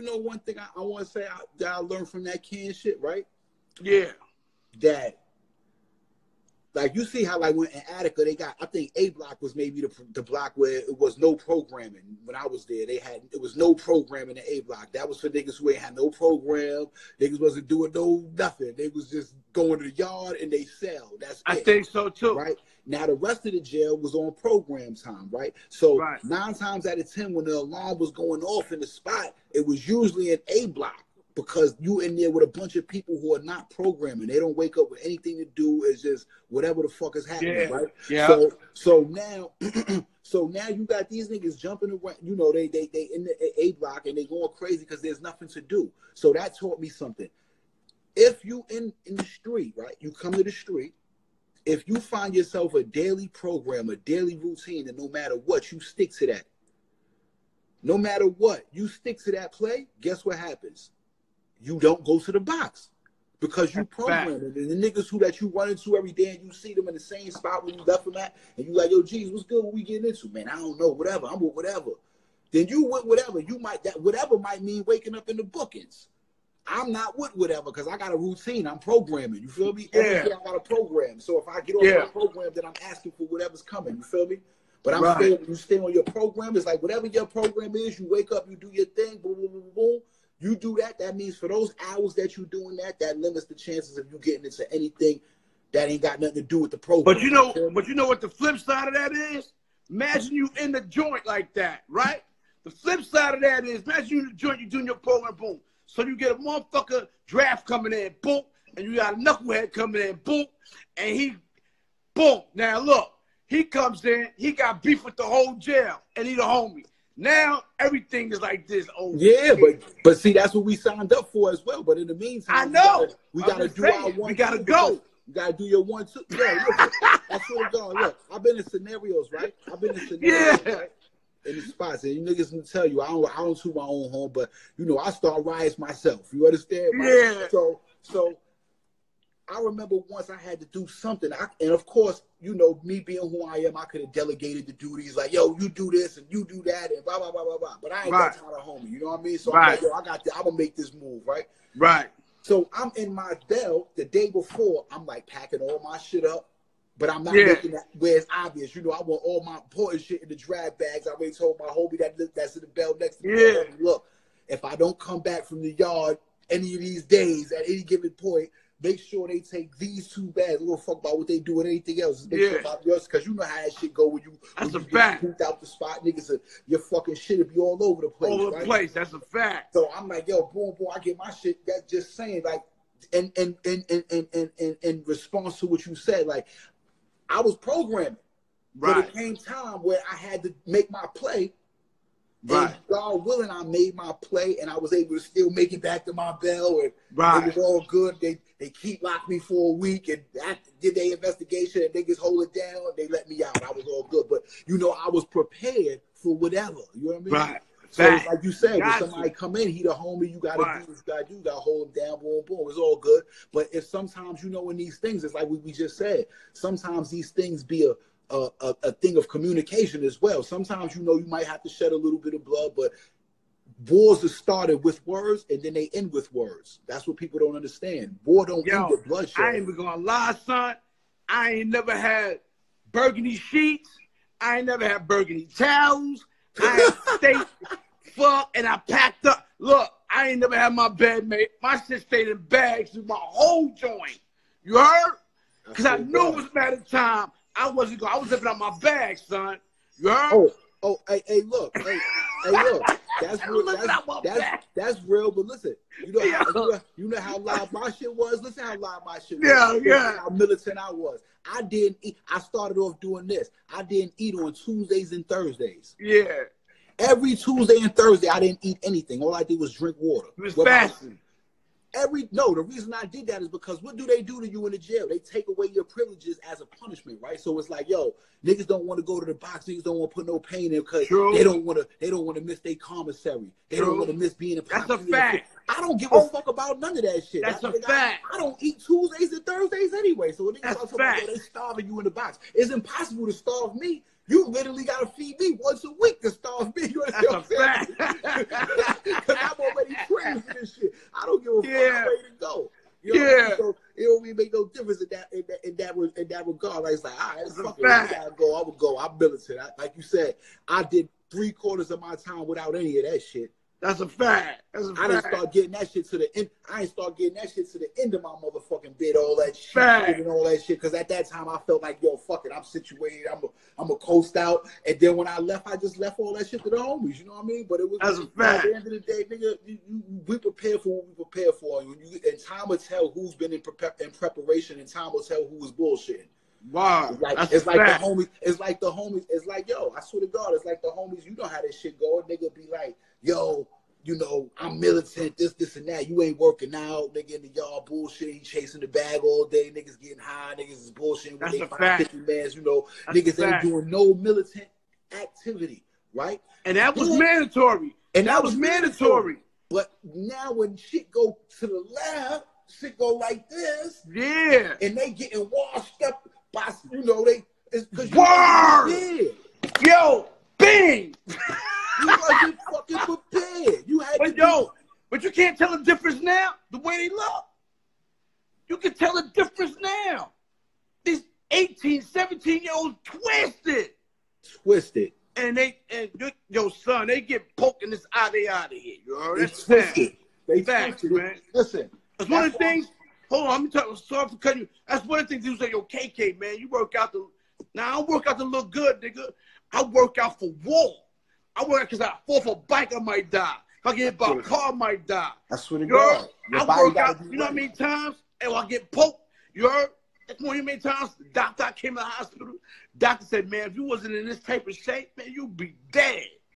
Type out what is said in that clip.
know one thing I want to say that I learned from that can shit, right? Yeah. That, like, you see how, like, when in Attica, they got, I think A block was maybe the block where it was no programming. When I was there, it was no programming in A block. That was for niggas who ain't had no program. Niggas wasn't doing nothing. They was just going to the yard and they sell. I think so too. Right? Now, the rest of the jail was on program time, right? So 9 times out of 10, when the alarm was going off in the spot, it was usually an A block. Because you in there with a bunch of people who are not programming. They don't wake up with anything to do. It's just whatever the fuck is happening, right? Yeah. So now you got these niggas jumping around. You know, they in the A block and they going crazy because there's nothing to do. So that taught me something. If you in the street, right? You come to the street. If you find yourself a daily program, a daily routine, and no matter what, you stick to that. No matter what, you stick to that play. Guess what happens? You don't go to the box because you program it. And the niggas that you run into every day and you see them in the same spot where you left them at, and you like, yo, geez, what's good? What we getting into? Man, I don't know, whatever. I'm with whatever. Then you with whatever. That whatever might mean waking up in the bookings. I'm not with whatever because I got a routine. I'm programming. You feel me? Every day I got a program. So if I get off my program, then I'm asking for whatever's coming. You feel me? But I'm saying you stay on your program. It's like whatever your program is, you wake up, you do your thing, boom, boom, boom, boom. You do that. That means for those hours that you're doing that limits the chances of you getting into anything that ain't got nothing to do with the program. But you know what the flip side of that is? Imagine you in the joint like that, right? The flip side of that is imagine you in the joint, you doing your program, boom. So you get a motherfucker draft coming in, boom, and you got a knucklehead coming in, boom, and he, boom. Now look, he comes in, he got beef with the whole jail, and he the homie. Now everything is like this. Oh yeah, but see, that's what we signed up for as well. But in the meantime, I know we gotta do our one. We gotta go. You gotta do your 1, 2. Yeah, look, that's what it's going. Look, I've been in scenarios, right? I've been in scenarios, right? In the spots, and you niggas can tell you, I don't toot my own home, but you know, I start riots myself. You understand? Right? Yeah. So I remember once I had to do something, and of course, you know, me being who I am, I could have delegated the duties, like, yo, you do this and you do that, and blah blah blah blah blah. But I ain't got time to homie. You know what I mean? So I'm like, yo, I'm gonna make this move, right? Right. So I'm in my bell the day before. I'm like packing all my shit up, but I'm not making that where it's obvious. You know, I want all my important shit in the drag bags. I already told my homie that's in the bell next to me. Yeah. Look, if I don't come back from the yard any of these days at any given point, make sure they take these 2 bags. We don't fuck about what they do and anything else. Just make sure about yours, because you know how that shit go when you get pooped out the spot, niggas. Your fucking shit will be all over the place. All over the place. That's a fact. So I'm like, yo, boom, boom. I get my shit. That's just saying, like, in response to what you said, like, I was programming. Right. But it came time where I had to make my play. Right. And God willing, I made my play, and I was able to still make it back to my bell, and it was all good. They keep locked me for a week, and did their investigation, and niggas hold it down, and they let me out. I was all good, but you know, I was prepared for whatever. You know what I mean? Right. So it's like you said, when somebody come in, he the homie, you gotta do what you gotta do, you gotta hold him down, boom, boom. It's all good. But if sometimes, you know, in these things, it's like we just said, sometimes these things be a thing of communication as well. Sometimes, you know, you might have to shed a little bit of blood, but wars are started with words and then they end with words. That's what people don't understand. War don't end with bloodshed. I ain't even gonna lie, son. I ain't never had burgundy sheets. I ain't never had burgundy towels. I stayed fucked and I packed up. Look, I ain't never had my bed made. My shit stayed in bags through my whole joint. You heard? Because I knew it was a matter of time. I was living on my bag, son. You heard? Hey, look. Hey, look. That's real. That's real. But listen, you know how loud my shit was. Listen how loud my shit was. Yeah. How militant I was. I didn't eat. I started off doing this. I didn't eat on Tuesdays and Thursdays. Yeah. Every Tuesday and Thursday, I didn't eat anything. All I did was drink water. It was fasting. The reason I did that is because what do they do to you in the jail? They take away your privileges as a punishment, right? So it's like, yo, niggas don't want to go to the box. Niggas don't want to put no pain in because they don't want to miss their commissary. They don't want to miss being a That's a fact. I don't give a fuck about none of that shit. That's a fact. I don't eat Tuesdays and Thursdays anyway. So that's a fact. They starving you in the box. It's impossible to starve me. You literally got to feed me once a week to starve me. You That's a fact. Because I'm God. Like, it's like, all right, That's fuck a it. fact. I gotta go. I would go. I'm militant. Like you said, I did 3/4 of my time without any of that shit. That's a fact. That's a I didn't fact. start getting that shit to the end. I didn't start getting that shit to the end of my motherfucking bid, all that Fact. shit and all that shit. Because at that time, I felt like, yo, fuck it. I'm situated. I'm a coast out. And then when I left, I just left all that shit to the homies. You know what I mean? But it was That's a at fact. the end of the day, nigga, we prepare for what we prepare for. And time will tell who's been in preparation, and time will tell who was bullshitting. Wow. It's like the homies. It's like the homies. It's like, yo, I swear to God, it's like the homies. You know how this shit go. Nigga be like, yo, you know, I'm militant, this, and that. You ain't working out, nigga, in the yard bullshit. He chasing the bag all day. Niggas getting high. Niggas is bullshitting when they find 50 mans. You know, niggas ain't doing no militant activity, right? And that was mandatory. And that was mandatory. But now when shit go to the left, shit go like this. Yeah. And they getting washed up by, you know, it's because you yo, bing. You wasn't fucking prepared. You had but you can't tell the difference now, the way they look. You can tell the difference now. These 18, 17-year-olds twisted. And yo, son, they get poked in this eye, they out of here. You heard? That's twisted. They twisted, man. Listen. That's one of the things. Hold on, sorry for cutting you. That's one of the things you say, yo, KK, man, you work out now I don't work out to look good, nigga. I work out for war. I work out because I fall off a bike, I might die. If I get hit by a car, I might die. I swear to God. I work out, you know how many times? And I get poked, you heard? That's one of many times the doctor came to the hospital. Doctor said, man, if you wasn't in this type of shape, man, you'd be dead.